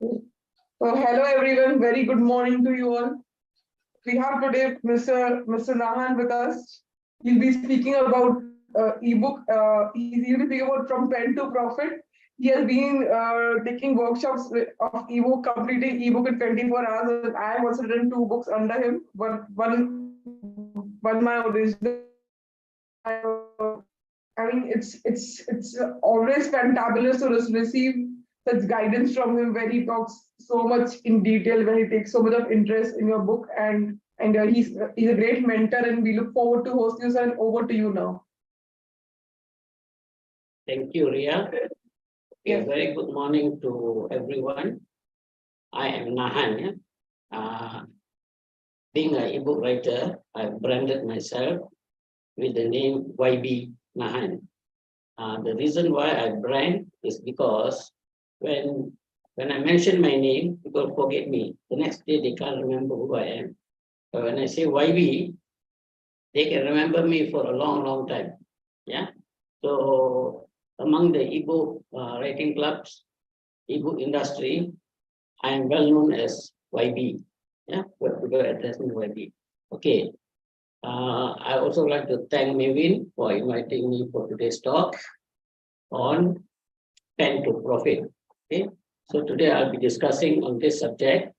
Hello everyone, very good morning to you all. We have today Mr. Nahan with us. He'll be speaking about ebook. He'll be speaking about from pen to profit. He has been taking workshops of ebook, completing ebook in 24 hours. And I have also written two books under him. One my original. I mean, it's always fantabulous to receive such guidance from him where he talks so much in detail, where he takes so much of interest in your book, and he's a great mentor, and we look forward to host you, sir. And over to you now. Thank you, Ria. Yes. Very good morning to everyone. I am Nahan. Being an ebook writer, I branded myself with the name YB Nahan. The reason why I brand is because when I mention my name, people forget me. The next day they can't remember who I am. But when I say YB, they can remember me for a long, long time. Yeah. So among the ebook writing clubs, ebook industry, I am well known as YB. Yeah, what people address me YB. Okay. I also like to thank Mevin for inviting me for today's talk on pen to profit. Okay. So today I'll be discussing on this subject,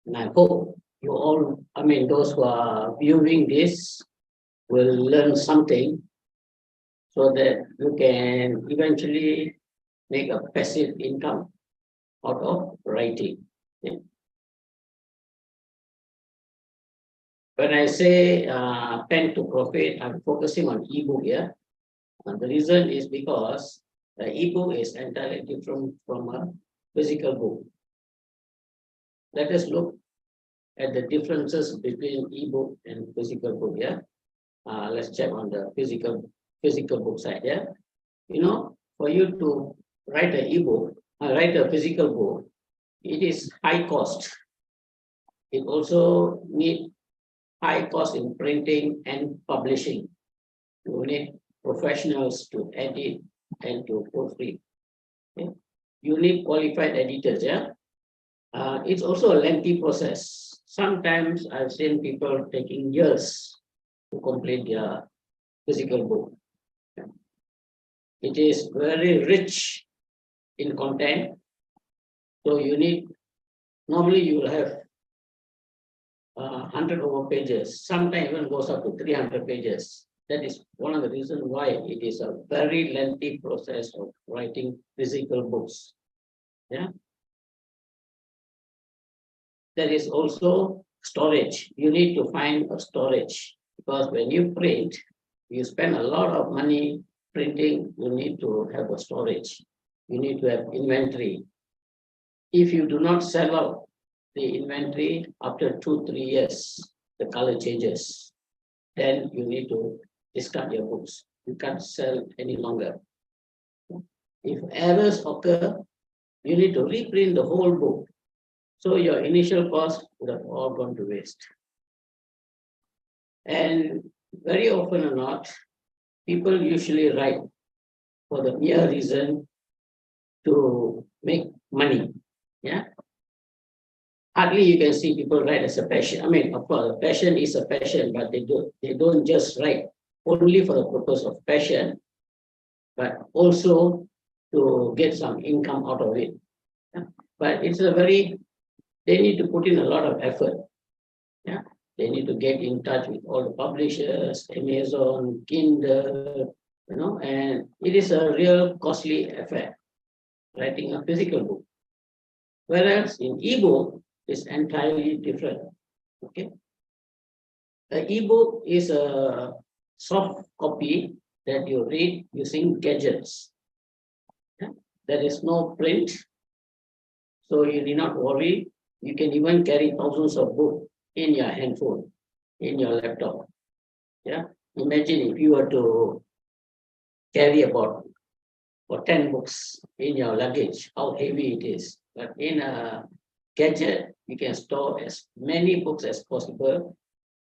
and I hope you all, those who are viewing this will learn something so that you can eventually make a passive income out of writing. Okay. When I say pen to profit, I'm focusing on ebook here. And the reason is because the ebook is entirely different from a physical book. Let us look at the differences between ebook and physical book. Yeah, let's check on the physical book side. Yeah, for you to write an ebook, write a physical book, it is high cost. It also needs high cost in printing and publishing. You need professionals to edit and to proofread. Okay? You need qualified editors. Yeah, it's also a lengthy process. Sometimes I've seen people taking years to complete their physical book. It is very rich in content. So normally you will have 100 over pages, sometimes even goes up to 300 pages. That is one of the reasons why it is a very lengthy process of writing physical books. Yeah. There is also storage. You need to find a storage because when you print, you spend a lot of money printing, you need to have a storage. You need to have inventory. If you do not sell out the inventory after 2-3 years, the color changes. Then you need to discard your books. You can't sell any longer. If errors occur, you need to reprint the whole book. So your initial cost would have all gone to waste. And very often or not, people usually write for the mere reason to make money. Yeah. Hardly you can see people write as a passion. Of course, passion is a passion, but they don't just write only for the purpose of passion, but also to get some income out of it. Yeah. But they need to put in a lot of effort. Yeah. They need to get in touch with all the publishers, Amazon, Kindle, and it is a real costly affair, writing a physical book. Whereas in ebook, it's entirely different. Okay. The ebook is a soft copy that you read using gadgets. Yeah. There is no print, so you need not worry. You can even carry thousands of books in your handphone, in your laptop. Yeah. Imagine if you were to carry about 10 books in your luggage, how heavy it is. But in a gadget, you can store as many books as possible,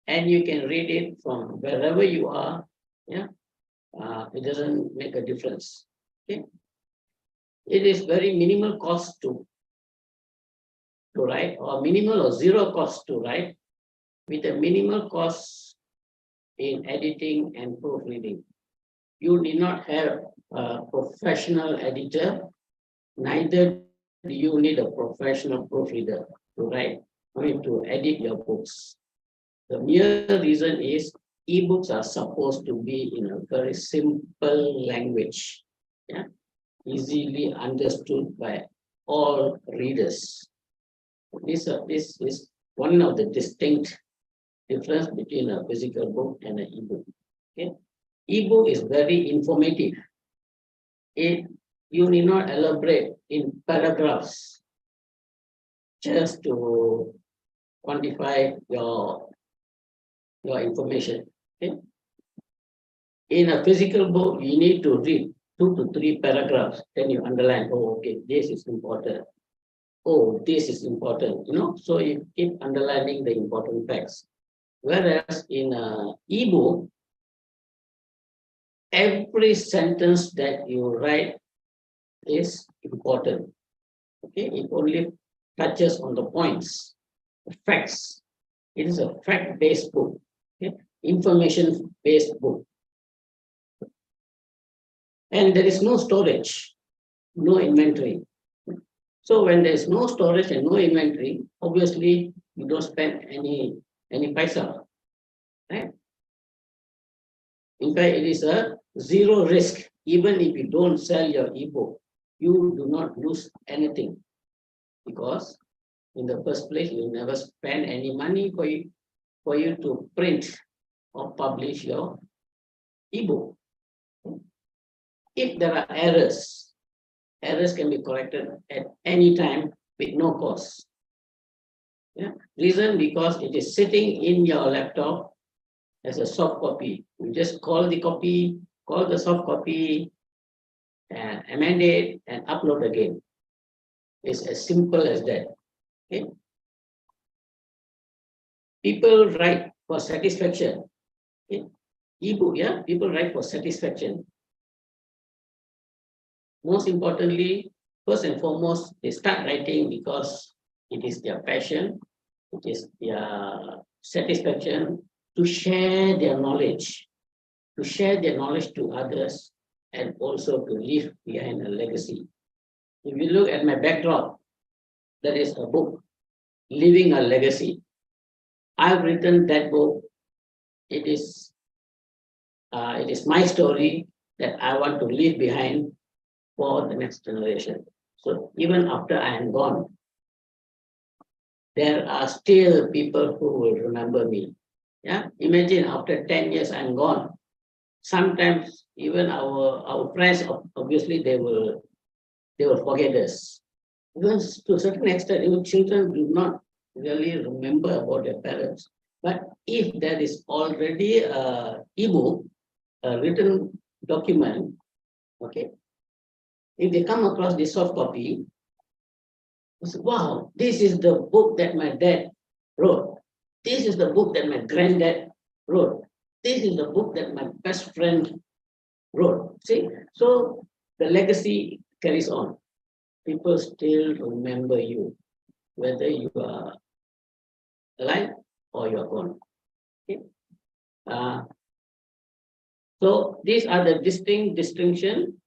and you can read it from wherever you are. Yeah, it doesn't make a difference. Okay, it is very minimal cost to to write, or minimal or zero cost to write, with a minimal cost in editing and proofreading. You need not have a professional editor, neither do you need a professional proofreader to write, to edit your books. The mere reason is ebooks are supposed to be in a very simple language, yeah, easily understood by all readers. This is one of the distinct difference between a physical book and an ebook. Okay, ebook is very informative. You need not elaborate in paragraphs just to quantify your information. Okay? In a physical book, you need to read 2 to 3 paragraphs, then you underline, oh, okay, this is important. Oh, this is important, so you keep underlining the important facts. Whereas in an ebook, every sentence that you write is important. Okay, it only touches on the points, the facts. It is a fact-based book, okay? Information-based book. And there is no storage, no inventory. So when there is no storage and no inventory, obviously you don't spend any paisa, right? In fact, it is a zero risk. Even if you don't sell your ebook, you do not lose anything, because in the first place, you never spend any money for you to print or publish your ebook. If there are errors can be corrected at any time with no cost. Yeah. Reason, because it is sitting in your laptop as a soft copy. You just call the soft copy, and amend it and upload again. It's as simple as that. Okay. People write for satisfaction. Okay. Ebook, yeah, people write for satisfaction. Most importantly, first and foremost, they start writing because it is their passion, it is their satisfaction to share their knowledge, to others, and also to leave behind a legacy. If you look at my backdrop, there is a book, Leaving a Legacy. I've written that book. It is my story that I want to leave behind for the next generation. So even after I am gone, there are still people who will remember me. Yeah, imagine after 10 years I'm gone. Sometimes even our friends, obviously they will forget us. Because to a certain extent, even children do not really remember about their parents. But if there is already a ebook, a written document, okay, if they come across this soft copy, they say, wow, this is the book that my dad wrote. This is the book that my granddad wrote. This is the book that my best friend wrote. See, so the legacy carries on. People still remember you, whether you are alive or you are gone. Okay? So these are the distinction,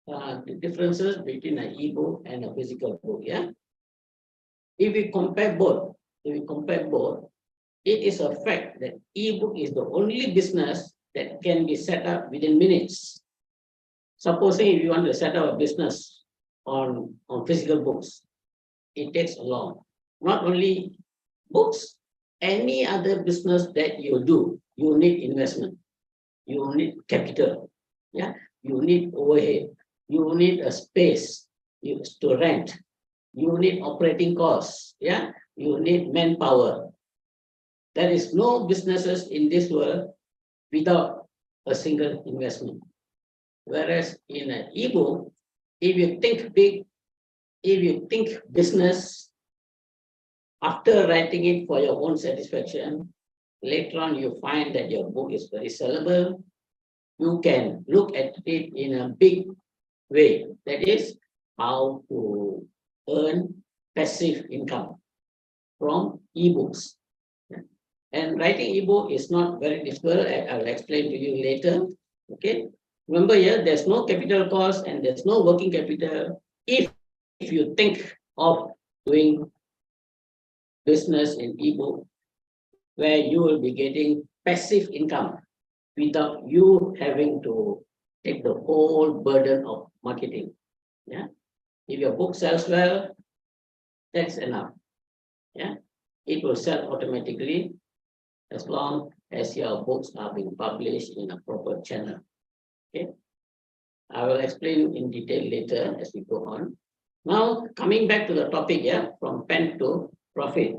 the differences between an e-book and a physical book. Yeah. If we compare both, it is a fact that e-book is the only business that can be set up within minutes. Supposing if you want to set up a business on physical books, it takes long. Not only books, any other business that you do, you need investment, you need capital, yeah, you need overhead, you need a space to rent, you need operating costs, yeah, you need manpower. There is no businesses in this world without a single investment. Whereas in an ebook, if you think big, if you think business, after writing it for your own satisfaction, later on you find that your book is very sellable. You can look at it in a big way. That is how to earn passive income from ebooks. Yeah. And writing ebook is not very difficult. I will explain to you later. Okay. Remember here, there's no capital cost and there's no working capital if you think of doing business in ebook, where you will be getting passive income without you having to take the whole burden of marketing. Yeah. If your book sells well, that's enough. Yeah. It will sell automatically as long as your books are being published in a proper channel. Okay. I will explain in detail later as we go on. Now, coming back to the topic, yeah, from pen to profit.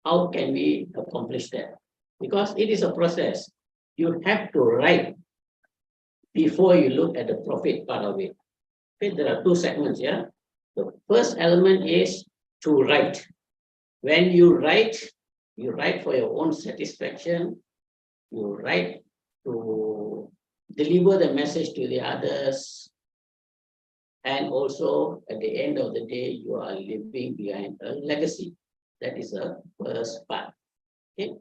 How can we accomplish that? Because it is a process. You have to write before you look at the profit part of it. Okay, there are two segments, yeah. The first element is to write. When you write for your own satisfaction. You write to deliver the message to the others. And also, at the end of the day, you are leaving behind a legacy. That is the first part. Okay.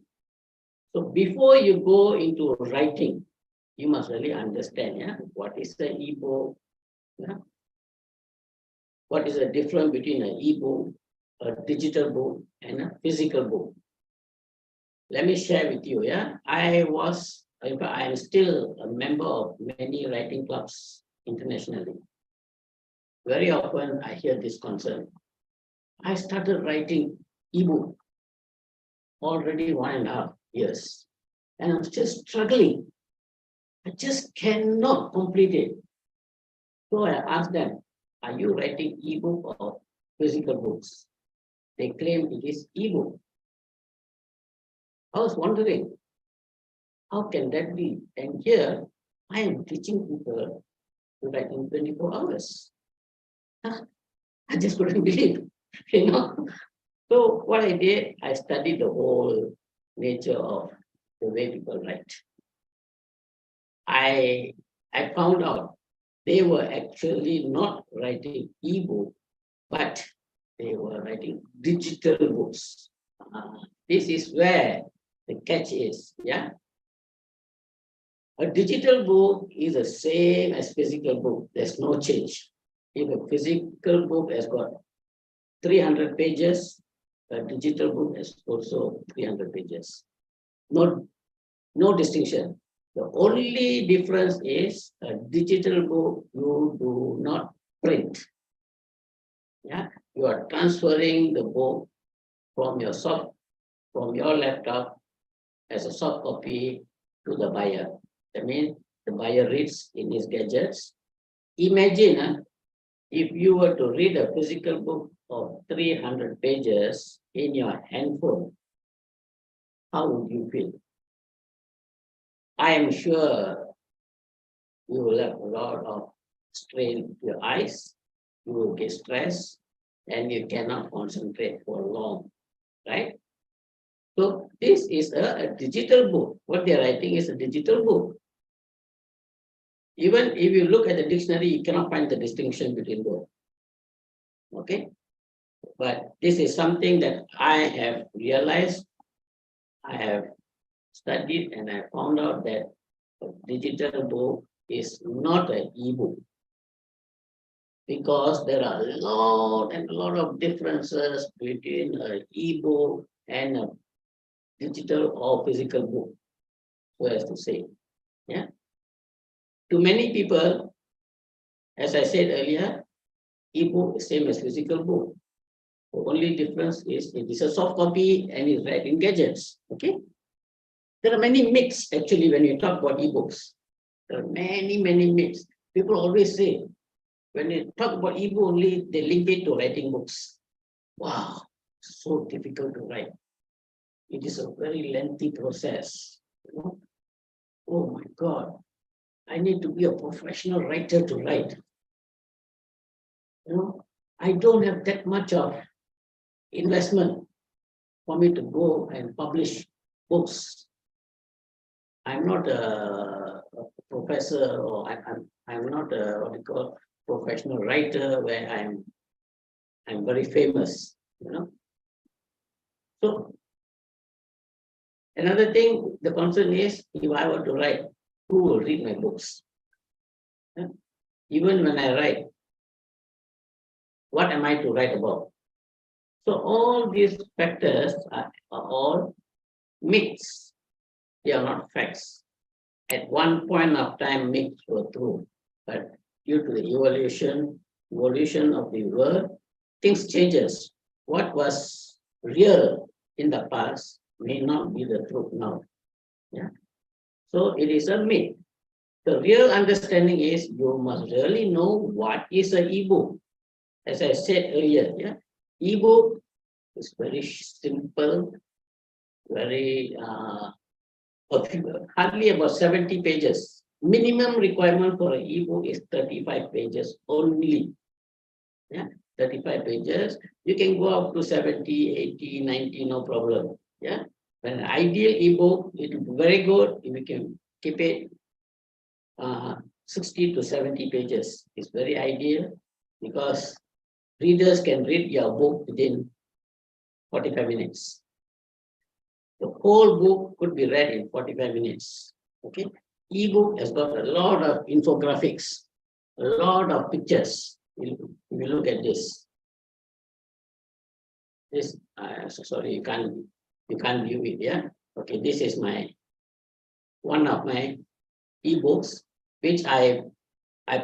So before you go into writing, you must really understand, yeah, what is the ebook, yeah? What is the difference between an ebook, a digital book, and a physical book? Let me share with you, yeah. I am still a member of many writing clubs internationally. Very often I hear this concern. I started writing ebook already 1.5 years, and I'm still struggling. I just cannot complete it. So I asked them, are you writing ebook or physical books? They claim it is ebook. I was wondering, how can that be? And here I am teaching people to write in 24 hours. I just couldn't believe, you know. So what I did, I studied the whole nature of the way people write. I found out they were actually not writing ebook, but they were writing digital books. This is where the catch is, yeah. A digital book is the same as physical book. There's no change. If a physical book has got 300 pages, a digital book has also 300 pages. No distinction. The only difference is a digital book you do not print. Yeah, you are transferring the book from your laptop as a soft copy to the buyer. That means the buyer reads in his gadgets. Imagine if you were to read a physical book of 300 pages in your handphone, how would you feel? I am sure you will have a lot of strain to your eyes, you will get stressed, and you cannot concentrate for long, right? So this is a digital book. What they're writing is a digital book. Even if you look at the dictionary, you cannot find the distinction between both. Okay? But this is something that I have realized, I have studied, and I found out that a digital book is not an e-book, because there are a lot of differences between an e-book and a digital or physical book, so as to say. Yeah. To many people, as I said earlier, e-book is same as physical book. The only difference is it is a soft copy and is read in gadgets. Okay. There are many myths actually when you talk about e-books. There are many myths. People always say, when they talk about e-book only, they link it to writing books. Wow, so difficult to write. It is a very lengthy process. You know? Oh my God, I need to be a professional writer to write. You know, I don't have that much of investment for me to go and publish books. I'm not a professor, or I'm not a what you call professional writer where I'm very famous, you know. So another thing, the concern is if I were to write, who will read my books? Yeah. Even when I write, what am I to write about? So all these factors are all myths. They are not facts. At one point of time, myths were true, but due to the evolution of the world, things changes. What was real in the past may not be the truth now. Yeah. So it is a myth. The real understanding is you must really know what is an ebook. As I said earlier, yeah, ebook is very simple, very hardly about 70 pages. Minimum requirement for an ebook is 35 pages only. Yeah, 35 pages. You can go up to 70, 80, 90, no problem. Yeah. But an ideal ebook, it will be very good if you can keep it 60 to 70 pages. It's very ideal because readers can read your book within 45 minutes. The whole book could be read in 45 minutes. Okay. Ebook has got a lot of infographics, a lot of pictures. If you look at this, sorry, you can't view it. Yeah. Okay. This is one of my ebooks, which I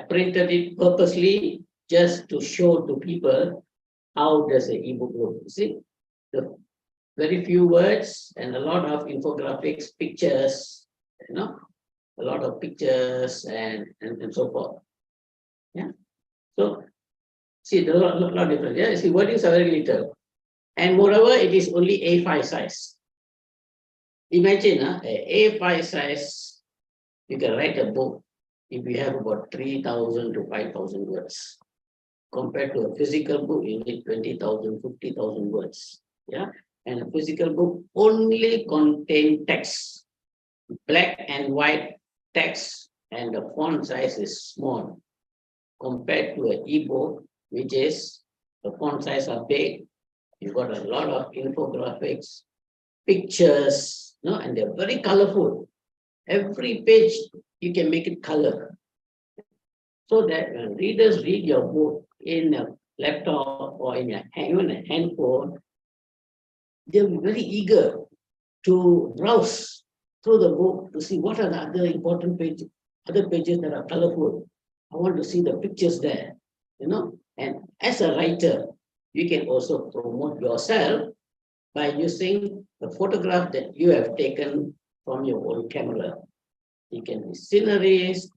printed it purposely just to show to people how does an ebook look. You see, the very few words and a lot of infographics, pictures, you know, a lot of pictures and so forth. Yeah. So see, there are a lot of different. Yeah. See, wordings are very little. And moreover, it is only A5 size. Imagine a A5 size, you can write a book if you have about 3,000 to 5,000 words. Compared to a physical book, you need 20,000, 50,000 words. Yeah. And a physical book only contains text, black and white text, and the font size is small. Compared to an ebook, which is the font size are big, you've got a lot of infographics, pictures, no, and they're very colorful. Every page you can make it color. So that when readers read your book in a laptop or in even a handphone, they'll be very eager to browse through the book to see what are the other important pages, other pages that are colorful. I want to see the pictures there, you know. And as a writer, you can also promote yourself by using the photograph that you have taken from your own camera. It can be sceneries.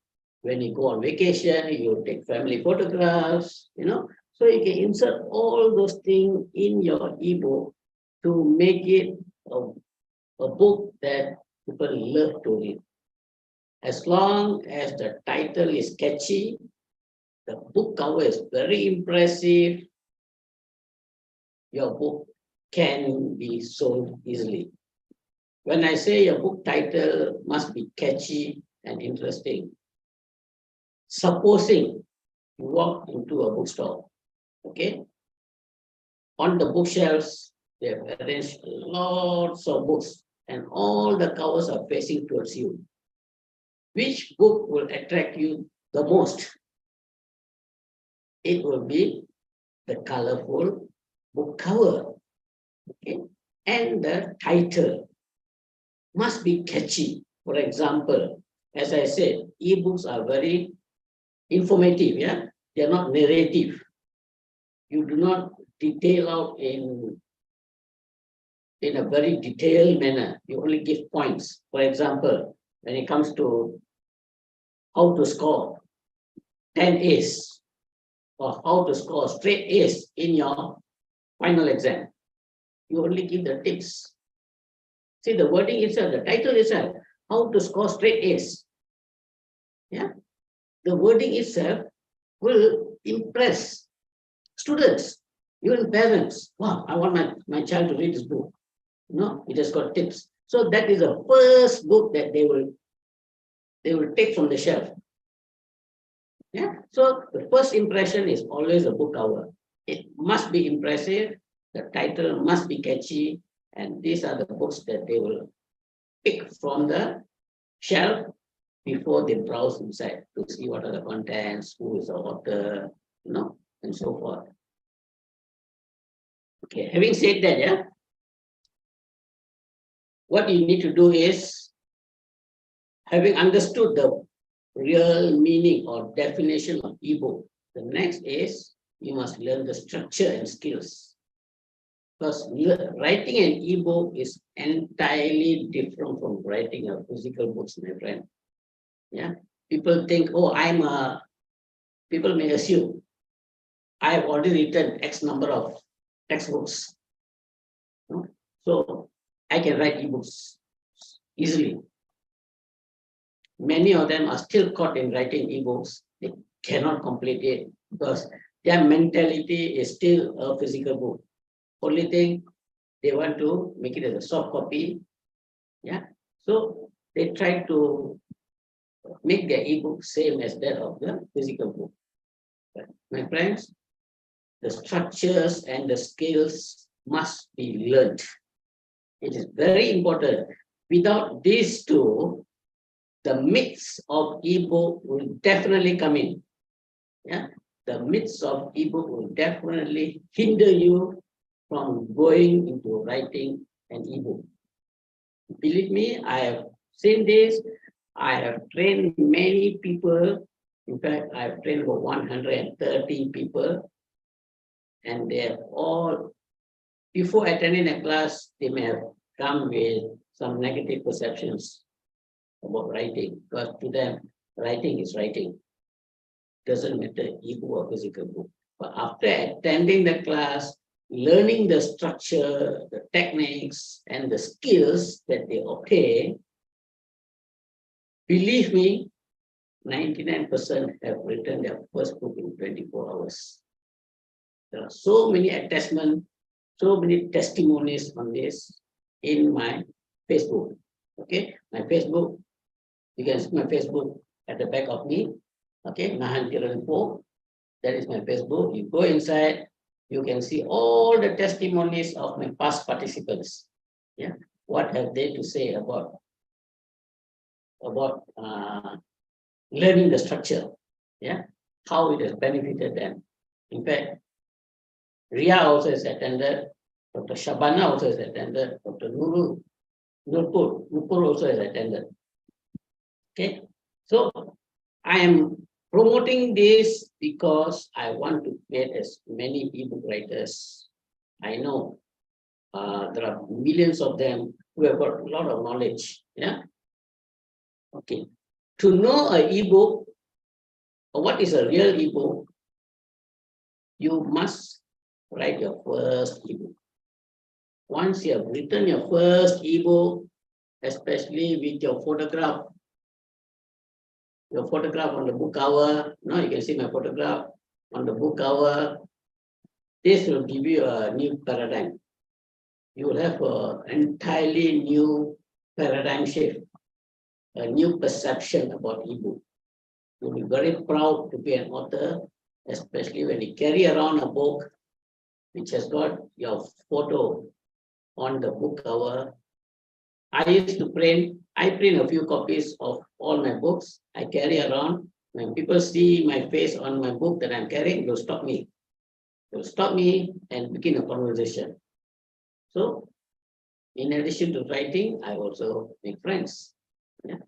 When you go on vacation, you take family photographs, you know. So you can insert all those things in your ebook to make it a book that people love to read. As long as the title is catchy, the book cover is very impressive, your book can be sold easily. When I say your book title must be catchy and interesting, supposing you walk into a bookstore, okay, on the bookshelves, they have arranged lots of books and all the covers are facing towards you. Which book will attract you the most? It will be the colorful book cover, okay, and the title must be catchy. For example, as I said, ebooks are very informative, yeah, they are not narrative. You do not detail out in a very detailed manner. You only give points. For example, when it comes to how to score 10 A's or how to score straight A's in your final exam, you only give the tips. See the wording itself, the title itself, how to score straight A's. Yeah, the wording itself will impress students, even parents. Wow, I want my child to read this book. No, it has got tips. So that is the first book that they will take from the shelf. Yeah. So the first impression is always a book cover. it must be impressive, the title must be catchy, and these are the books that they will pick from the shelf before they browse inside to see what are the contents, who is the author, and so forth. Okay, having said that, yeah, what you need to do is, having understood the real meaning or definition of ebook, the next is you must learn the structure and skills. Because writing an ebook is entirely different from writing a physical books, my friend. Yeah, people think, oh, people may assume I have already written X number of textbooks, so I can write ebooks easily. Many of them are still caught in writing ebooks. They cannot complete it because their mentality is still a physical book. Only thing, they want to make it as a soft copy. Yeah. So they try to make their ebook same as that of the physical book. But my friends, the structures and the skills must be learned. It is very important. Without these two, the myths of ebook will definitely come in. Yeah, the myths of ebook will definitely hinder you from going into writing an ebook. Believe me, I have seen this. I have trained many people. In fact, I have trained about 130 people, and they have all, before attending a class, they may have come with some negative perceptions about writing, because to them, writing is writing. Doesn't matter ebook or physical book. But after attending the class, learning the structure, the techniques, and the skills that they obtain, believe me, 99% have written their first book in 24 hours. There are so many attachments, so many testimonies on this in my Facebook. Okay, my Facebook, you can see my Facebook at the back of me. Okay, Nahan Info. That is my Facebook. You go inside, you can see all the testimonies of my past participants. Yeah, what have they to say about learning the structure? Yeah, how it has benefited them. In fact, Ria also has attended. Dr. Shabana also has attended. Dr. Nurpur also has attended. Okay, so I am promoting this because I want to get as many ebook writers. I know there are millions of them who have got a lot of knowledge. Yeah. Okay. To know an ebook, or what is a real ebook, you must write your first ebook. Once you have written your first ebook, especially with your photograph on the book cover. Now you can see my photograph on the book cover. This will give you a new paradigm. You will have an entirely new paradigm shift, a new perception about ebook. You'll be very proud to be an author, especially when you carry around a book which has got your photo on the book cover. I print a few copies of all my books. I carry around. When people see my face on my book that I'm carrying, they'll stop me. They'll stop me and begin a conversation. So, in addition to writing, I also make friends. Yeah.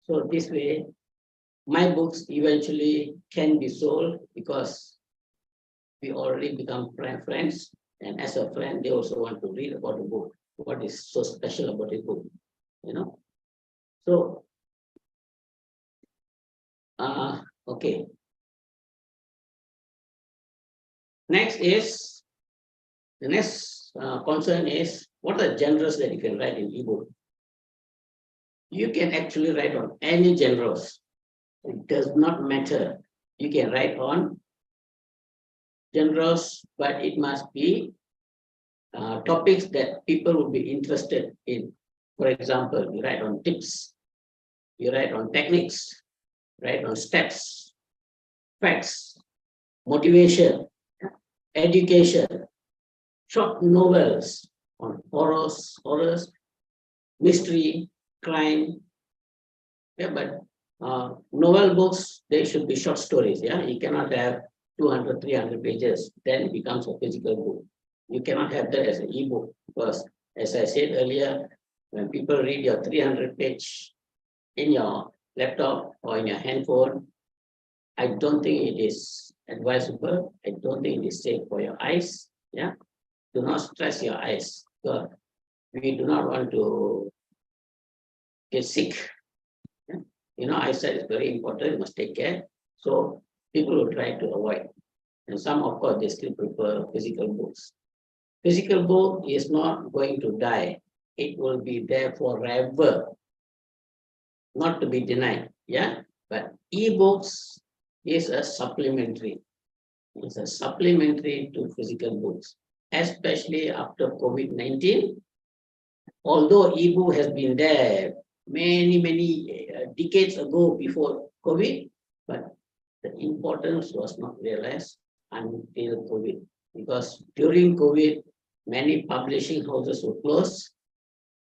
So this way, my books eventually can be sold because we already become friends. And as a friend, they also want to read about the book. What is so special about the book? So, okay. The next concern is, what are the genres that you can write in ebook? You can actually write on any genres. It does not matter. You can write on genres, but it must be topics that people will be interested in. For example, you write on tips, you write on techniques, write on steps, facts, motivation. education, short novels on horrors, mystery, crime. Yeah, but novel books, they should be short stories. Yeah, you cannot have 200, 300 pages. Then it becomes a physical book. You cannot have that as an e-book because, as I said earlier, when people read your 300 page in your laptop or in your handphone, I don't think it is advisable. I don't think it is safe for your eyes. Yeah, do not stress your eyes. Because we do not want to get sick. Yeah? You know, eyesight is very important. You must take care. So people will try to avoid. And some, of course, they still prefer physical books. Physical book is not going to die. It will be there forever, not to be denied. Yeah, but e-books is a supplementary. It's a supplementary to physical books, especially after COVID-19. Although e-book has been there many decades ago before COVID, but the importance was not realized until COVID. Because during COVID, many publishing houses were closed.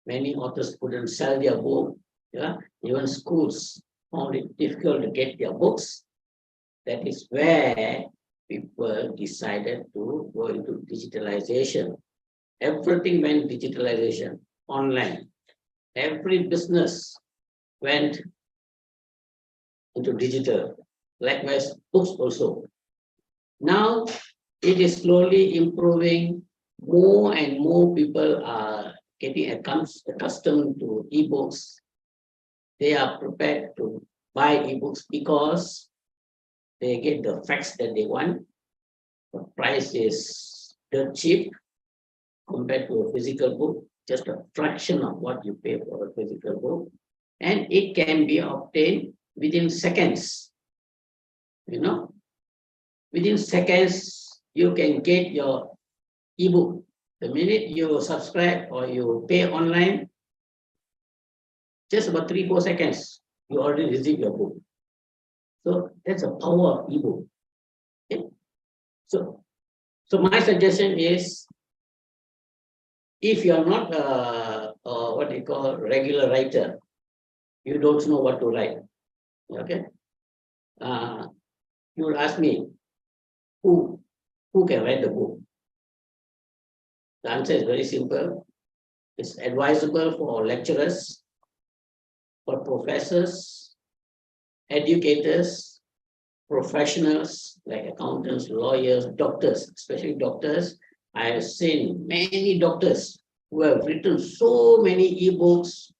Many authors couldn't sell their book. Yeah? Even schools found it difficult to get their books. That is where people decided to go into digitalization. Everything went digitalization, online. Every business went into digital. Likewise, books also. Now it is slowly improving. More and more people are getting accustomed to e-books. They are prepared to buy e-books because they get the facts that they want. The price is dirt cheap compared to a physical book, just a fraction of what you pay for a physical book. And it can be obtained within seconds. You know, within seconds, you can get your ebook. The minute you subscribe or you pay online, just about 3-4 seconds, you already receive your book. So that's the power of ebook. Okay? So my suggestion is, if you are not what you call regular writer, you don't know what to write. Okay, you will ask me, who can write the book? The answer is very simple. It's advisable for lecturers, for professors, educators, professionals like accountants, lawyers, doctors, especially doctors. I have seen many doctors who have written so many e-books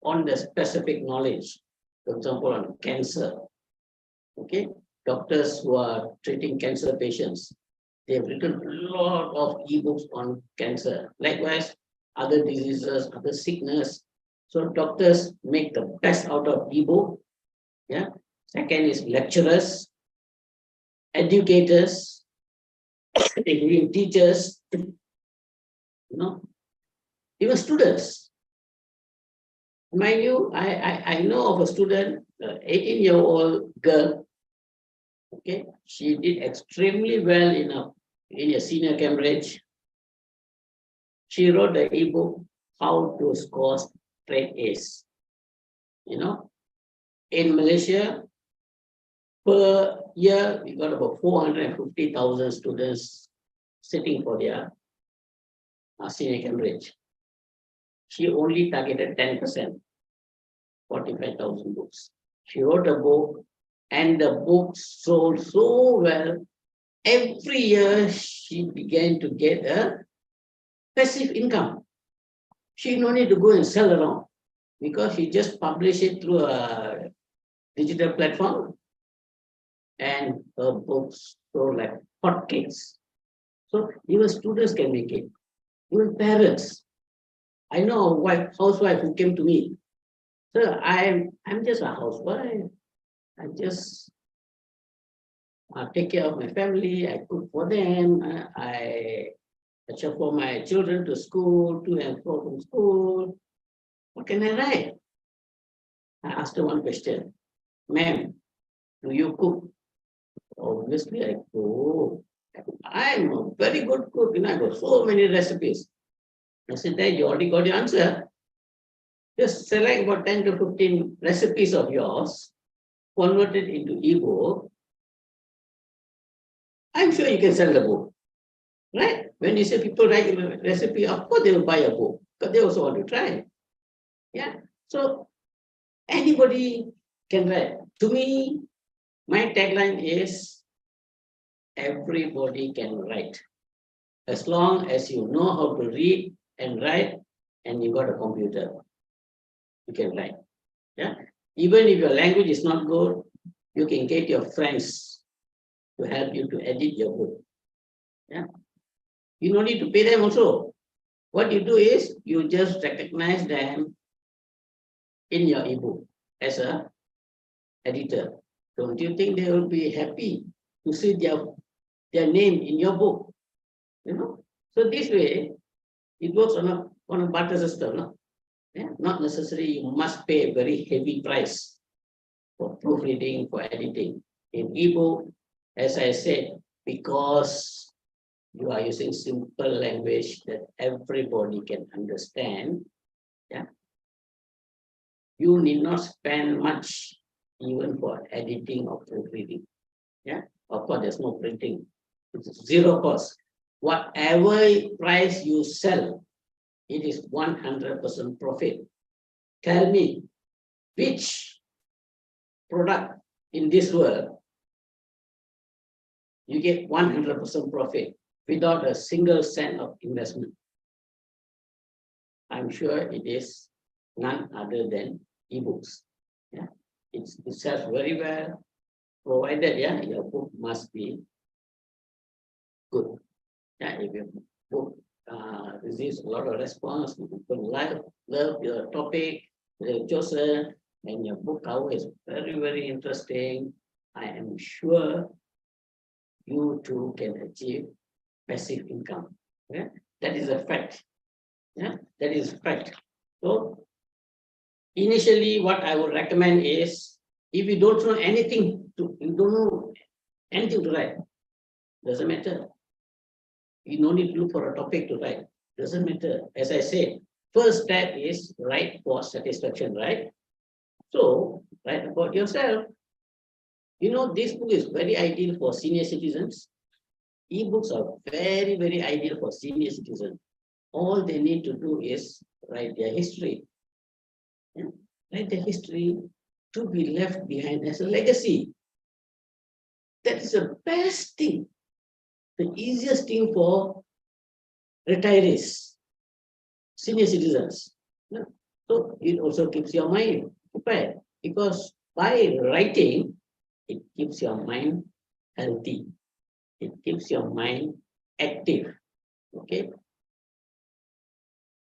on the specific knowledge. For example, on cancer. Okay, doctors who are treating cancer patients, they have written a lot of e-books on cancer. Likewise, other diseases, other sickness. So doctors make the best out of e-book. Yeah. Second is lecturers, educators, including teachers, even students. Mind you, I know of a student, 18-year-old girl. Okay, she did extremely well in a senior Cambridge. She wrote the ebook, How to Score Straight A's. In Malaysia, per year, we got about 450,000 students sitting for their senior Cambridge. She only targeted 10%, 45,000 books. She wrote a book, and the book sold so well. Every year, she began to get a passive income. She no need to go and sell around because she just publish it through a digital platform, and her books sold like hotcakes. So even students can make it, even parents. I know a housewife who came to me. Sir, I'm just a housewife. I just take care of my family. I cook for them. I for my children to school, to and fro from school. What can I write? I asked her one question. Ma'am, do you cook? Obviously, I cook. I'm a very good cook, I got so many recipes. I said, there you already got the answer. Just select about 10 to 15 recipes of yours, convert it into ebook. I'm sure you can sell the book, right? When you say people write a recipe, of course they will buy a book because they also want to try. Yeah. So anybody can write. To me, my tagline is everybody can write. As long as you know how to read and write and you got a computer, you can write. Yeah. Even if your language is not good, you can get your friends to help you to edit your book. Yeah. You don't need to pay them also. What you do is you just recognize them in your ebook as a editor. Don't you think they will be happy to see their name in your book? So this way it works on a barter system. No? Yeah? Not necessarily you must pay a very heavy price for proofreading, for editing. In ebook, as I said, because you are using simple language that everybody can understand, yeah, you need not spend much even for editing or proofreading. Yeah, of course, there's no printing. It's zero cost. Whatever price you sell, it is 100% profit. Tell me which product in this world you get 100% profit without a single cent of investment. I'm sure it is none other than ebooks. Yeah, it sells very well, provided your book must be good. Yeah, if your book receives a lot of response, people love your topic, they've chosen, and your book cover is very, very interesting, I am sure you too can achieve passive income. Yeah, that is a fact. Yeah, that is a fact. So initially, what I would recommend is if you don't know anything you don't know anything to write, doesn't matter. You no need to look for a topic to write. Doesn't matter. As I said, first step is write for satisfaction, right? So write about yourself. This book is very ideal for senior citizens. Ebooks are very, very ideal for senior citizens. All they need to do is write their history. Yeah? Write their history to be left behind as a legacy. That is the best thing, the easiest thing for retirees, senior citizens. Yeah? So it also keeps your mind occupied because by writing, it keeps your mind healthy. It keeps your mind active. Okay.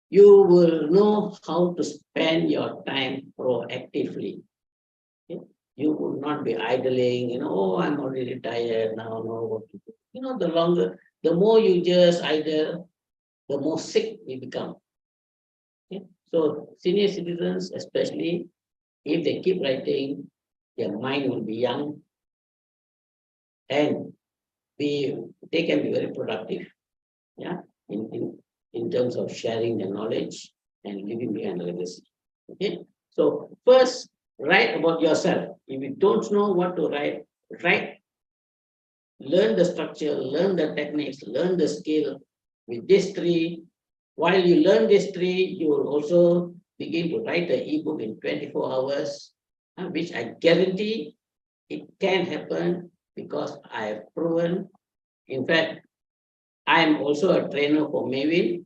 You will know how to spend your time proactively. Okay? You will not be idling, oh, I'm already retired now, no what to do. The more you just idle, the more sick you become. Okay? So senior citizens, especially if they keep writing, their mind will be young and they can be very productive. Yeah, in terms of sharing their knowledge and leaving behind a legacy. Okay, so first write about yourself. If you don't know what to write, learn the structure, learn the techniques, learn the skill with these three. While you learn these three, you will also begin to write the ebook in 24 hours, which I guarantee it can happen because I have proven. In fact, I am also a trainer for Maven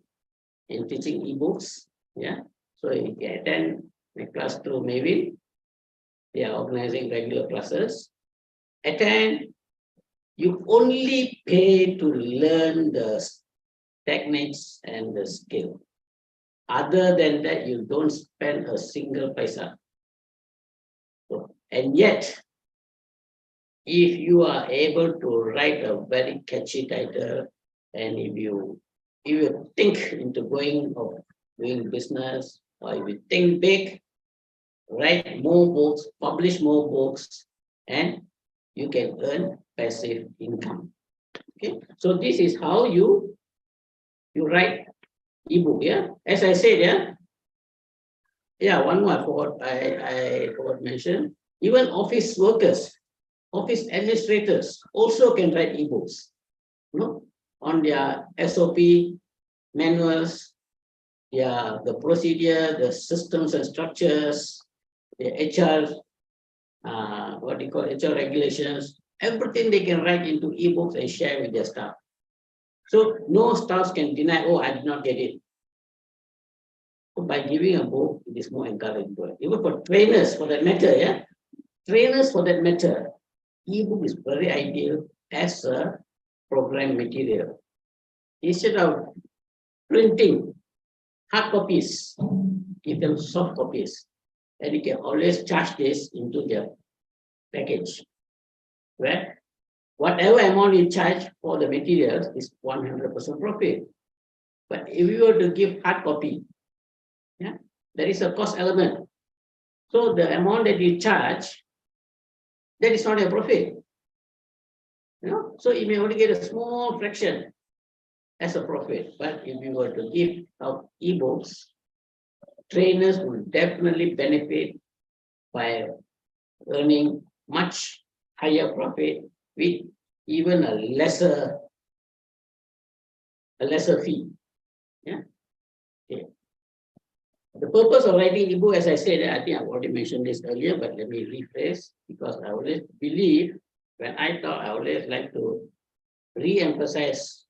in teaching ebooks. Yeah, so you can attend my class through Maven. They are organizing regular classes. Attend. You only pay to learn the techniques and the skill. Other than that, you don't spend a single paisa. So, and yet, if you are able to write a very catchy title, and if you think into doing business, or if you think big, write more books, publish more books, and you can earn passive income. Okay, so this is how you write ebook. Yeah, as I said, one more I forgot to mention. Even office workers, office administrators also can write ebooks. On their SOP manuals, the procedure, the systems and structures, the HR, what you call HR regulations, everything they can write into ebooks and share with their staff. So no staff can deny, oh, I did not get it. So by giving a book, it is more encouraging. Even for trainers, for that matter, trainers for that matter, ebook is very ideal as a program material. Instead of printing hard copies, give them soft copies, and you can always charge this into their package, where whatever amount you charge for the materials is 100% profit. But if you were to give hard copy, there is a cost element. So the amount that you charge, that is not a profit. So you may only get a small fraction as a profit. But if you were to give out ebooks, trainers will definitely benefit by earning much higher profit with even a lesser fee. Okay. The purpose of writing ebook, as I said, I think I've already mentioned this earlier, but let me rephrase, because I always believe when I talk, I always like to re-emphasize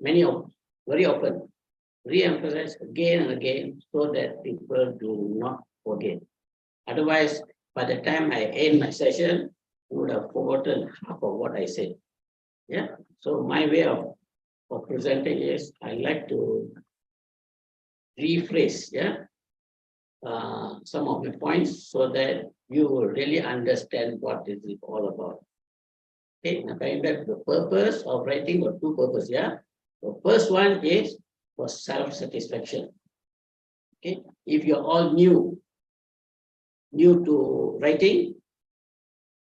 very often, re-emphasize again and again so that people do not forget. Otherwise, by the time I end my session, you would have forgotten half of what I said. So my way of presenting is I like to rephrase, some of the points so that you will really understand what it is all about. Okay, now coming back to the purpose of writing, or two purposes, The first one is for self-satisfaction. Okay, if you're all new to writing,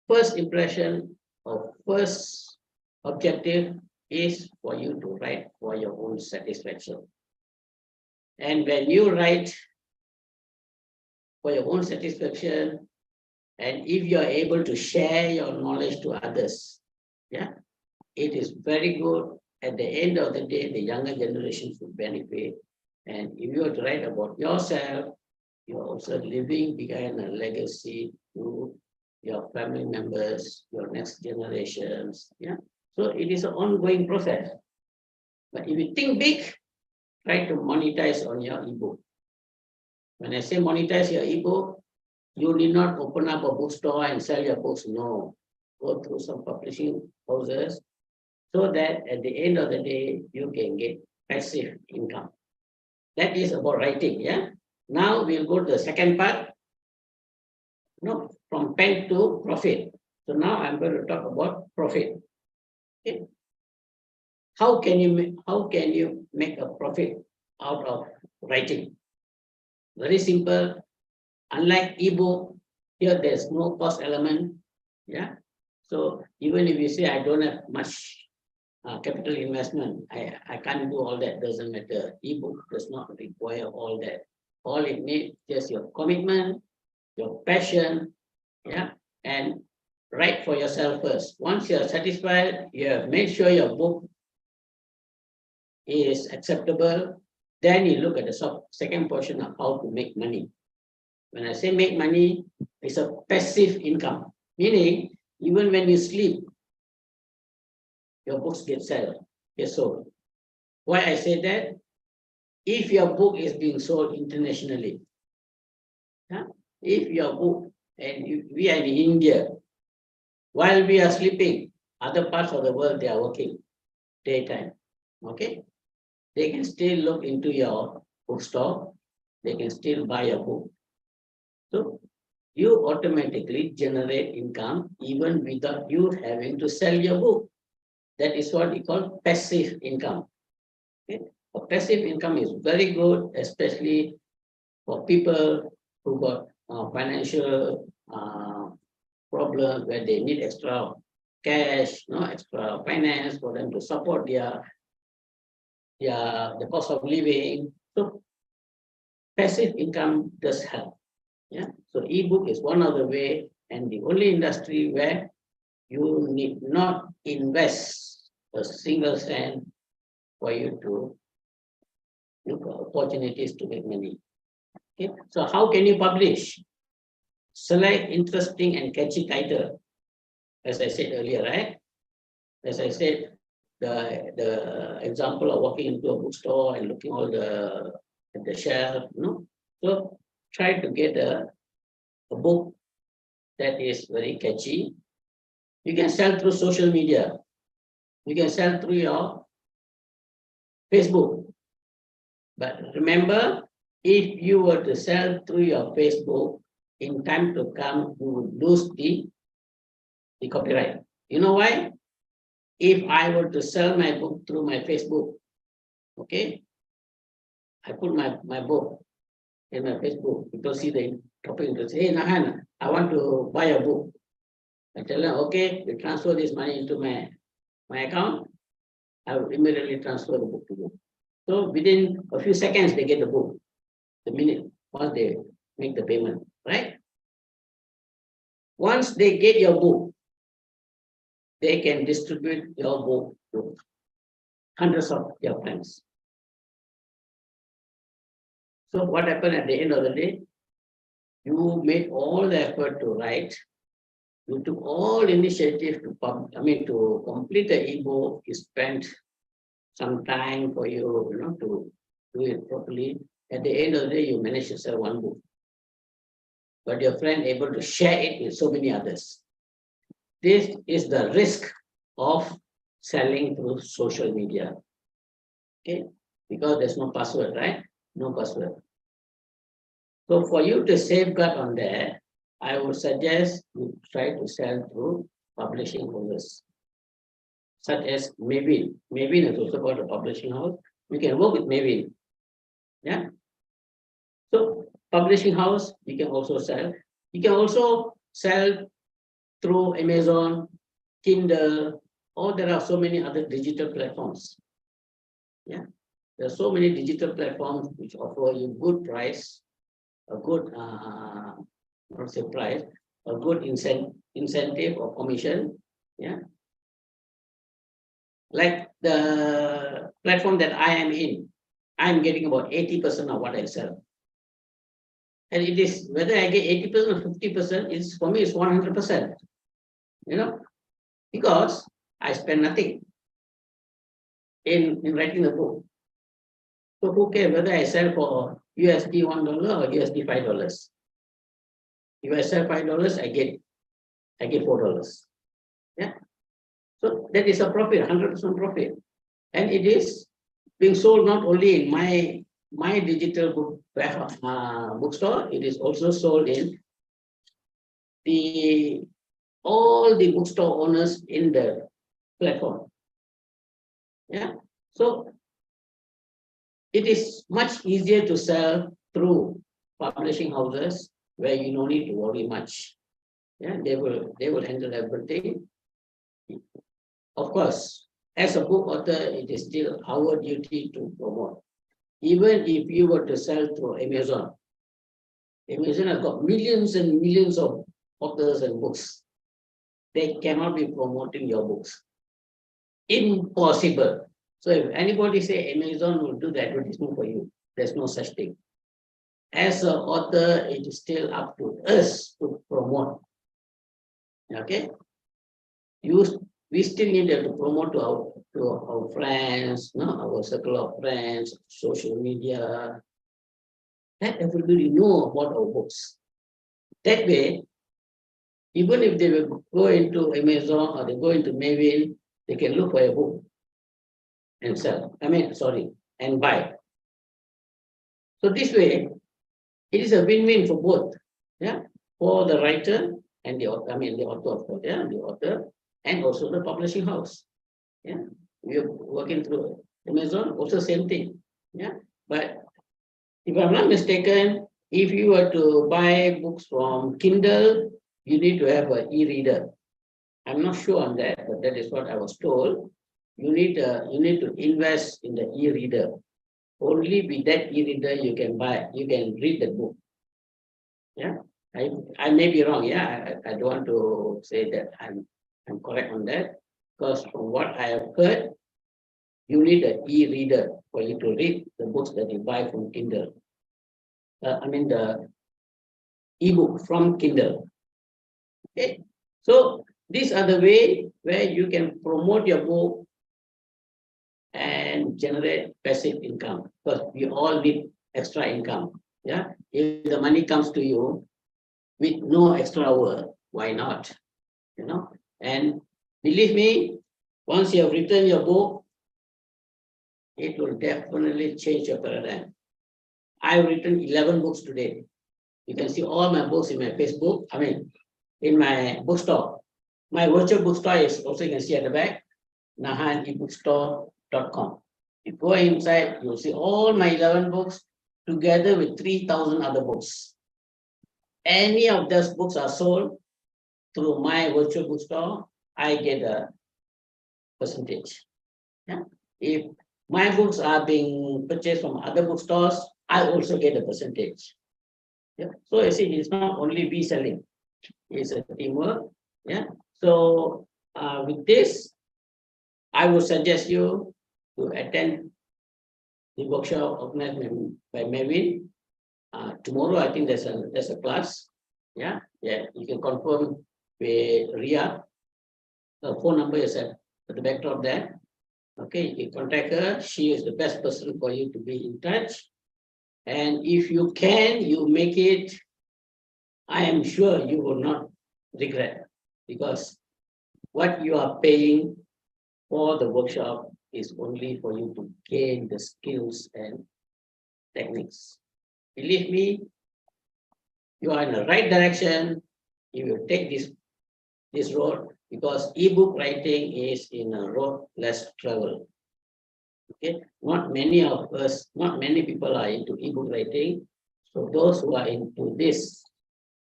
first impression or first objective is for you to write for your own satisfaction. And when you write for your own satisfaction, and if you are able to share your knowledge to others, it is very good. At the end of the day, the younger generations will benefit. And if you are to write about yourself, you're also leaving behind a legacy to your family members, your next generations. So it is an ongoing process. But if you think big, try to monetize on your ebook. When I say monetize your ebook, you need not open up a bookstore and sell your books. No, go through some publishing houses so that at the end of the day, you can get passive income. That is about writing. Now we'll go to the second part. From pen to profit. So now I'm going to talk about profit. Okay. How can you make a profit out of writing? Very simple. Unlike ebook, here there's no cost element. So even if you say I don't have much capital investment, I can't do all that, doesn't matter. Ebook does not require all that. All it needs just your commitment, your passion, and write for yourself first. Once you're satisfied, you have made sure your book is acceptable, then you look at the second portion of how to make money. When I say make money, it's a passive income, meaning even when you sleep, your books get sold. Why I say that? If your book is being sold internationally, if your book, and we are in India, while we are sleeping, other parts of the world, they are working daytime. Okay, they can still look into your bookstore, they can still buy a book. So you automatically generate income even without you having to sell your book. That is what we call passive income. Okay? A passive income is very good, especially for people who got financial problems where they need extra cash, extra finance for them to support the cost of living. So passive income does help. Yeah. So ebook is one of the way, and the only industry where you need not invest a single cent for you to look for opportunities to make money. Okay. So how can you publish? Select interesting and catchy title, as I said earlier, right? As I said, the example of walking into a bookstore and looking all the shelf, So try to get a book that is very catchy. You can sell through social media. You can sell through your Facebook. But remember, if you were to sell through your Facebook, in time to come, you would lose the copyright. You know why? If I were to sell my book through my Facebook, okay, I put my book in my Facebook. People see the topic and say, hey, Nahan, I want to buy a book. I tell them, okay, you transfer this money into my account. I will immediately transfer the book to you. So within a few seconds, they get the book. The minute, once they make the payment, right? Once they get your book, they can distribute your book to hundreds of your friends. So what happened at the end of the day? You made all the effort to write. You took all initiative to complete the ebook. You spent some time for you, to do it properly. At the end of the day, you managed to sell one book, but your friend able to share it with so many others. This is the risk of selling through social media. Okay, because there's no password, right? No password. So for you to safeguard on that, I would suggest you try to sell through publishing houses, such as Mavin. Mavin is also called a publishing house. You can work with Mavin. Yeah. So publishing house, you can also sell. You can also sell through Amazon, Kindle, or there are so many other digital platforms. Yeah. There are so many digital platforms which offer you good price, a good not say price, a good incentive or commission. Yeah. Like the platform that I am in, I'm getting about 80% of what I sell. And it is whether I get 80% or 50%, it's for me, it's 100%. Because I spend nothing in writing the book. So who cares whether I sell for USD $1 or USD $5? If I sell $5, I get $4. Yeah. So that is a profit, 100% profit. And it is being sold not only in my digital bookstore, it is also sold in all the bookstore owners in the platform. Yeah. So it is much easier to sell through publishing houses where you don't need to worry much. Yeah, they will handle everything. Of course, as a book author, it is still our duty to promote. Even if you were to sell through Amazon, Amazon has got millions and millions of authors and books. They cannot be promoting your books. Impossible. So if anybody say Amazon will do the advertisement for you, there's no such thing. As an author, it is still up to us to promote. Okay? We still need to promote to our friends, our circle of friends, social media. Let everybody know about our books. That way, even if they will go into Amazon or they go into Mavin, they can look for a book and sell. And buy. So this way, it is a win-win for both. Yeah, for the writer and the author, of course, yeah, the author and also the publishing house. Yeah, we are working through Amazon, also same thing. Yeah, but if I'm not mistaken, if you were to buy books from Kindle, you need to have an e-reader. I'm not sure on that, but that is what I was told. You need to invest in the e-reader. Only with that e-reader you can read the book. Yeah, I may be wrong. Yeah, I don't want to say that I'm correct on that, because from what I have heard, you need an e-reader for you to read the books that you buy from Kindle. I mean the e-book from Kindle. Okay, so these are the way where you can promote your book and generate passive income, because we all need extra income. Yeah, if the money comes to you with no extra work, why not? You know, and believe me, once you have written your book, it will definitely change your paradigm. I've written 11 books today. You can see all my books in my Facebook, in my bookstore. My virtual bookstore is also, you can see at the back, nahanebookstore.com. You go inside, you'll see all my 11 books together with 3,000 other books. Any of those books are sold through my virtual bookstore, I get a percentage. Yeah? If my books are being purchased from other bookstores, I also get a percentage. Yeah. So you see, it's not only we selling, it's a teamwork. Yeah. So with this, I would suggest you to attend the workshop organized by Mevin. Tomorrow, I think there's a class. Yeah. You can confirm with Ria. The phone number is at the backdrop there. Okay, you contact her. She is the best person for you to be in touch. And if you can, you make it, I am sure you will not regret, because what you are paying for the workshop is only for you to gain the skills and techniques. Believe me, you are in the right direction. You will take this road, because ebook writing is in a road less traveled. Okay, not many people are into ebook writing. So those who are into this,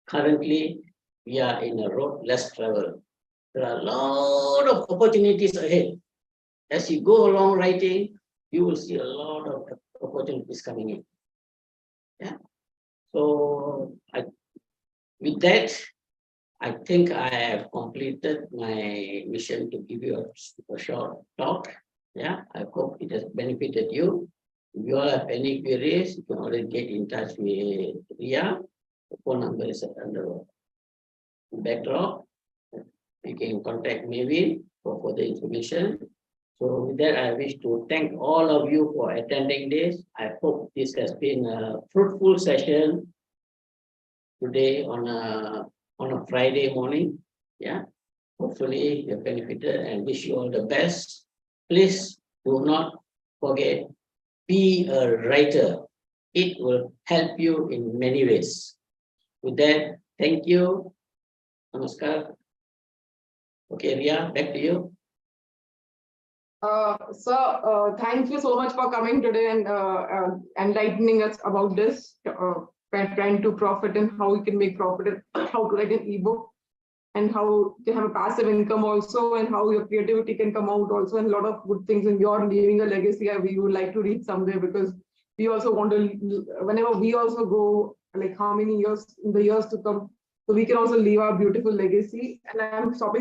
currently we are in a road less traveled. There are a lot of opportunities ahead. As you go along writing, you will see a lot of opportunities coming in. Yeah. So with that, I think I have completed my mission to give you a short talk. Yeah, I hope it has benefited you. If you all have any queries, you can always get in touch with Ria. The phone number is under the backdrop. You can contact Mevin for further information. So with that, I wish to thank all of you for attending this. I hope this has been a fruitful session today on a Friday morning. Yeah, hopefully you benefited, and wish you all the best. Please do not forget, be a writer. It will help you in many ways. With that, thank you. Namaskar. Okay, Ria, back to you. Sir, thank you so much for coming today and enlightening us about this trying to profit and how we can make profit and how to write an ebook and how to have a passive income also, and how your creativity can come out also, and a lot of good things, and you're leaving a legacy we would like to read someday, because we also want to, whenever we also go, like how many years in the years to come, so we can also leave our beautiful legacy. And I'm stopping